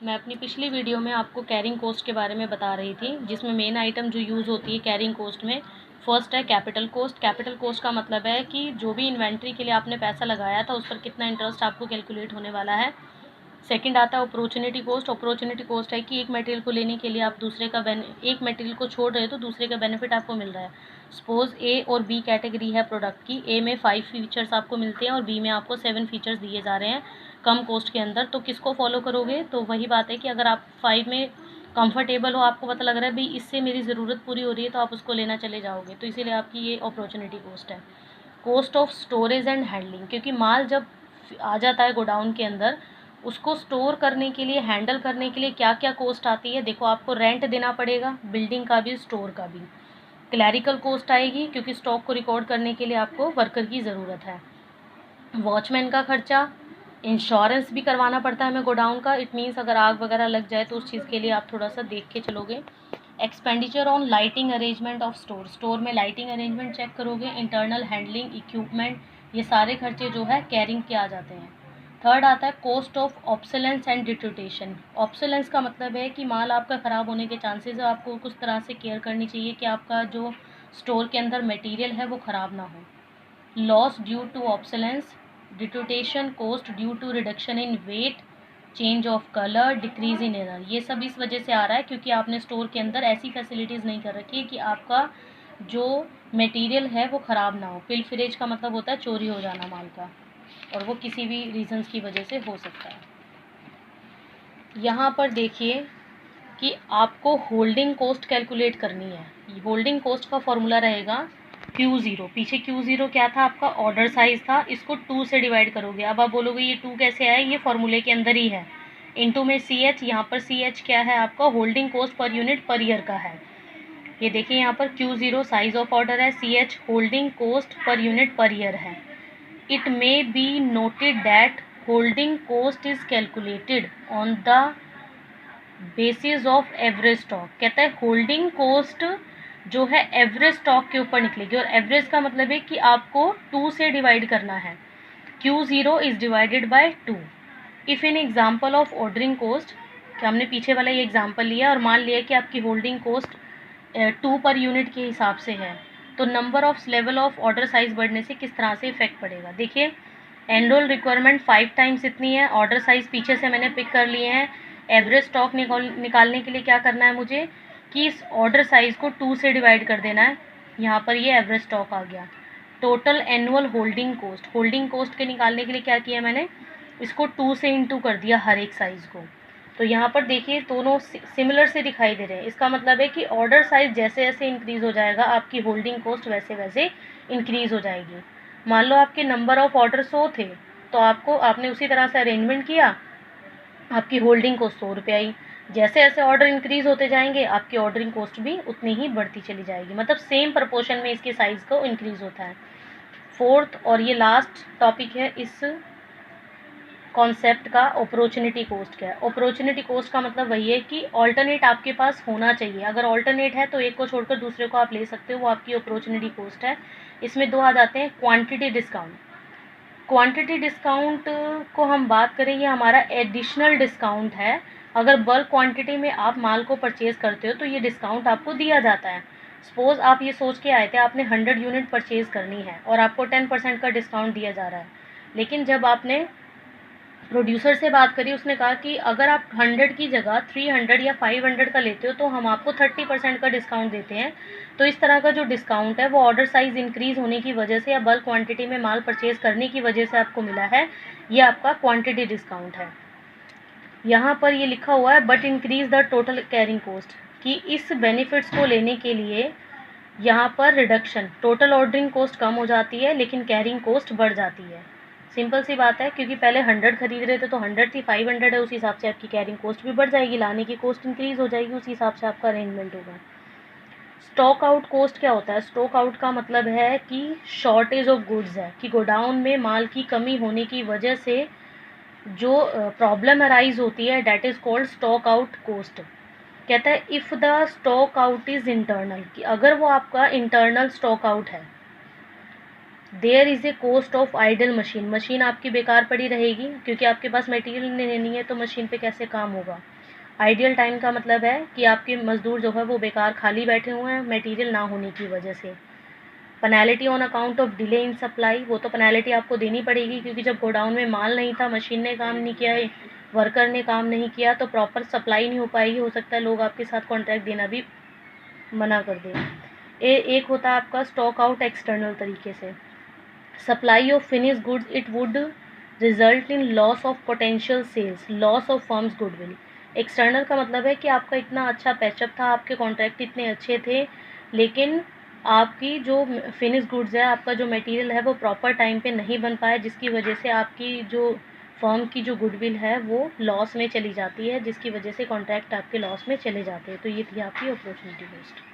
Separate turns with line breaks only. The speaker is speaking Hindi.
मैं अपनी पिछली वीडियो में आपको कैरिंग कोस्ट के बारे में बता रही थी, जिसमें मेन आइटम जो यूज़ होती है कैरिंग कोस्ट में, फर्स्ट है कैपिटल कोस्ट। कैपिटल कोस्ट का मतलब है कि जो भी इन्वेंट्री के लिए आपने पैसा लगाया था उस पर कितना इंटरेस्ट आपको कैलकुलेट होने वाला है। सेकंड आता है अपॉर्चुनिटी कोस्ट। अपॉर्चुनिटी कोस्ट है कि एक मटेरियल को लेने के लिए आप एक मटेरियल को छोड़ रहे हो तो दूसरे का बेनिफिट आपको मिल रहा है। सपोज ए और बी कैटेगरी है प्रोडक्ट की, ए में 5 फीचर्स आपको मिलते हैं और बी में आपको 7 फीचर्स दिए जा रहे हैं कम कोस्ट के अंदर। तो किसको फॉलो करोगे? तो वही बात है कि अगर आप 5 में कंफर्टेबल हो, आपको पता लग रहा है भाई इससे मेरी ज़रूरत पूरी हो रही है, तो आप उसको लेना चले जाओगे। तो इसीलिए आपकी ये अपॉर्चुनिटी कोस्ट है। Cost of storage and handling, क्योंकि माल जब आ जाता है गोडाउन के अंदर, उसको स्टोर करने के लिए, हैंडल करने के लिए क्या क्या कोस्ट आती है। देखो, आपको रेंट देना पड़ेगा, बिल्डिंग का भी, स्टोर का भी। क्लैरिकल कोस्ट आएगी, क्योंकि स्टॉक को रिकॉर्ड करने के लिए आपको वर्कर की ज़रूरत है। वॉचमैन का खर्चा, इंश्योरेंस भी करवाना पड़ता है हमें गोडाउन का। इट मीन्स अगर आग वगैरह लग जाए तो उस चीज़ के लिए आप थोड़ा सा देख के चलोगे। Expenditure on lighting arrangement of store, store में लाइटिंग अरेंजमेंट चेक करोगे। इंटरनल हैंडलिंग इक्विपमेंट, ये सारे खर्चे जो है कैरिंग के आ जाते हैं। थर्ड आता है cost of obsolescence and डिटोटेशन। Obsolescence का मतलब है कि माल आपका ख़राब होने के चांसेस है, आपको कुछ तरह से केयर करनी चाहिए कि आपका जो स्टोर के अंदर मटेरियल है वो ख़राब ना हो। Loss due to obsolescence, deterioration cost due to reduction in weight, change of colour, decrease in error. ये सब इस वजह से आ रहा है क्योंकि आपने स्टोर के अंदर ऐसी फैसिलिटीज़ नहीं कर रखी है कि आपका जो मटेरियल है वो ख़राब ना हो। पिलफिरेज का मतलब होता है चोरी हो जाना माल का, और वो किसी भी रीजंस की वजह से हो सकता है। यहाँ पर देखिए कि आपको होल्डिंग कॉस्ट कैलकुलेट करनी है। होल्डिंग कॉस्ट का फॉर्मूला रहेगा Q0। पीछे Q0 क्या था? आपका ऑर्डर साइज था, इसको 2 से डिवाइड करोगे। अब आप बोलोगे ये 2 कैसे आया? ये फॉर्मूले के अंदर ही है। इनटू में CH, यहाँ पर CH क्या है? आपका holding cost per unit per year का है। ये देखिए यहाँ पर Q0 साइज ऑफ ऑर्डर है, CH holding cost per unit per year है। It may be noted that holding cost is calculated on the basis of average stock। कहता है होल्डिंग कोस्ट जो है एवरेज स्टॉक के ऊपर निकलेगी, और एवरेज का मतलब है कि आपको 2 से डिवाइड करना है। Q0 is divided by 2। If in example of ordering cost, कि हमने पीछे वाला ये एग्जाम्पल लिया और मान लिया कि आपकी होल्डिंग कोस्ट 2 पर यूनिट के हिसाब से है, तो number of level of order size बढ़ने से किस तरह से इफेक्ट पड़ेगा। देखिए, एनरोल रिक्वायरमेंट 5 टाइम्स इतनी है, ऑर्डर साइज पीछे से मैंने पिक कर लिए हैं। एवरेज स्टॉक निकालने के लिए क्या करना है मुझे कि इस ऑर्डर साइज को 2 से डिवाइड कर देना है। यहाँ पर ये एवरेज स्टॉक आ गया। Total annual holding cost, holding cost के निकालने के लिए क्या किया मैंने, इसको 2 से इंटू कर दिया हर एक साइज़ को। तो यहाँ पर देखिए दोनों सिमिलर से दिखाई दे रहे हैं। इसका मतलब है कि ऑर्डर साइज जैसे जैसे इंक्रीज़ हो जाएगा, आपकी होल्डिंग कॉस्ट वैसे वैसे इंक्रीज़ हो जाएगी। मान लो आपके नंबर ऑफ ऑर्डर 100 थे, तो आपने उसी तरह से अरेंजमेंट किया, आपकी होल्डिंग कॉस्ट 100 रुपये आई। जैसे जैसे ऑर्डर इंक्रीज़ होते जाएंगे, आपकी ऑर्डरिंग कॉस्ट भी उतनी ही बढ़ती चली जाएगी। मतलब सेम प्रपोर्शन में इसके साइज़ को इंक्रीज़ होता है। फोर्थ और ये लास्ट टॉपिक है इस कॉन्सेप्ट का, अपॉर्चुनिटी कोस्ट क्या है। अपॉर्चुनिटी कोस्ट का मतलब वही है कि ऑल्टरनेट आपके पास होना चाहिए। अगर ऑल्टरनेट है तो एक को छोड़कर दूसरे को आप ले सकते हो, वो आपकी अपॉर्चुनिटी कोस्ट है। इसमें 2 आ जाते हैं, क्वांटिटी डिस्काउंट। क्वांटिटी डिस्काउंट को हम बात करें, ये हमारा एडिशनल डिस्काउंट है। अगर बल्क क्वांटिटी में आप माल को परचेज़ करते हो तो ये डिस्काउंट आपको दिया जाता है। सपोज़ आप ये सोच के आए थे आपने 100 यूनिट परचेज़ करनी है और आपको 10% का डिस्काउंट दिया जा रहा है, लेकिन जब आपने प्रोड्यूसर से बात करी, उसने कहा कि अगर आप 100 की जगह 300 या 500 का लेते हो तो हम आपको 30% का डिस्काउंट देते हैं। तो इस तरह का जो डिस्काउंट है वो ऑर्डर साइज़ इंक्रीज़ होने की वजह से या बल्क क्वांटिटी में माल परचेज़ करने की वजह से आपको मिला है, ये आपका क्वांटिटी डिस्काउंट है। यहाँ पर ये लिखा हुआ है but increase the total carrying cost, कि इस बेनिफिट्स को लेने के लिए यहाँ पर रिडक्शन, टोटल ऑर्डरिंग कॉस्ट कम हो जाती है लेकिन कैरिंग कॉस्ट बढ़ जाती है। सिंपल सी बात है, क्योंकि पहले 100 खरीद रहे थे तो 100 थी, 500 है, उस हिसाब से आपकी कैरिंग कॉस्ट भी बढ़ जाएगी, लाने की कॉस्ट इंक्रीज़ हो जाएगी, उस हिसाब से आपका अरेंजमेंट होगा। स्टॉक आउट कॉस्ट क्या होता है? स्टॉक आउट का मतलब है कि शॉर्टेज ऑफ गुड्स है, कि गोडाउन में माल की कमी होने की वजह से जो प्रॉब्लम अराइज होती है, that is called stock out cost. कहता है if the stock out is internal, कि अगर वो आपका इंटरनल स्टॉक आउट है, there is a cost of idle machine, machine आपकी बेकार पड़ी रहेगी क्योंकि आपके पास मटेरियल नहीं है तो मशीन पे कैसे काम होगा। आइडियल टाइम का मतलब है कि आपके मजदूर जो है वो बेकार खाली बैठे हुए हैं मटेरियल ना होने की वजह से। Penalty on account of delay in supply, वो तो पेनल्टी आपको देनी पड़ेगी क्योंकि जब गोडाउन में माल नहीं था, मशीन ने काम नहीं किया, वर्कर ने काम नहीं किया तो प्रॉपर सप्लाई नहीं हो पाएगी। हो सकता है लोग आपके साथ कॉन्ट्रैक्ट देना भी मना कर दें। एक होता है आपका स्टॉक आउट एक्सटर्नल तरीके से। Supply of finish goods it would result in loss of potential sales, loss of firms goodwill. External का मतलब है कि आपका इतना अच्छा पैचअप था, आपके कॉन्ट्रैक्ट इतने अच्छे थे, लेकिन आपकी जो फिनिश गुड्स है, आपका जो मटेरियल है वो प्रॉपर टाइम पे नहीं बन पाया, जिसकी वजह से आपकी जो फर्म की जो गुडविल है वो लॉस में चली जाती है, जिसकी वजह से कॉन्ट्रैक्ट आपके लॉस में चले जाते हैं। तो ये थी आपकी अपॉर्चुनिटी कॉस्ट।